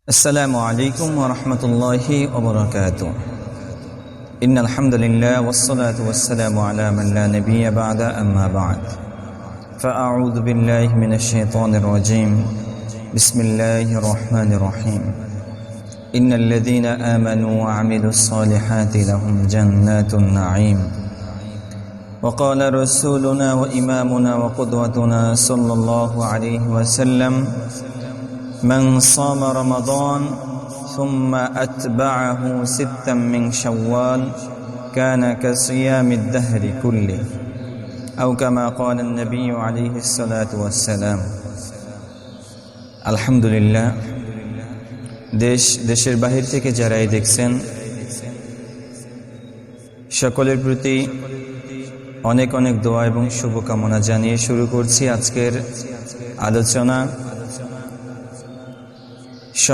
السلام عليكم ورحمة الله وبركاته. إن الحمد لله والصلاة والسلام على من لا نبي بعد أما بعد فأعوذ بالله من الشيطان الرجيم. بسم الله الرحمن الرحيم. إن الذين آمنوا وعملوا الصالحات لهم جنات النعيم. وقال رسولنا وإمامنا وقدوتنا صلى الله عليه وسلم: من صام رمضان ثم أتبعه ستا من شوال كان كصيام الدهر كله أو كما قال النبي عليه الصلاة والسلام. আলহামদুলিল্লাহ, দেশের বাহির থেকে যারাই দেখছেন সকলের প্রতি অনেক অনেক দোয়া এবং শুভকামনা জানিয়ে শুরু করছি আজকের আলোচনা।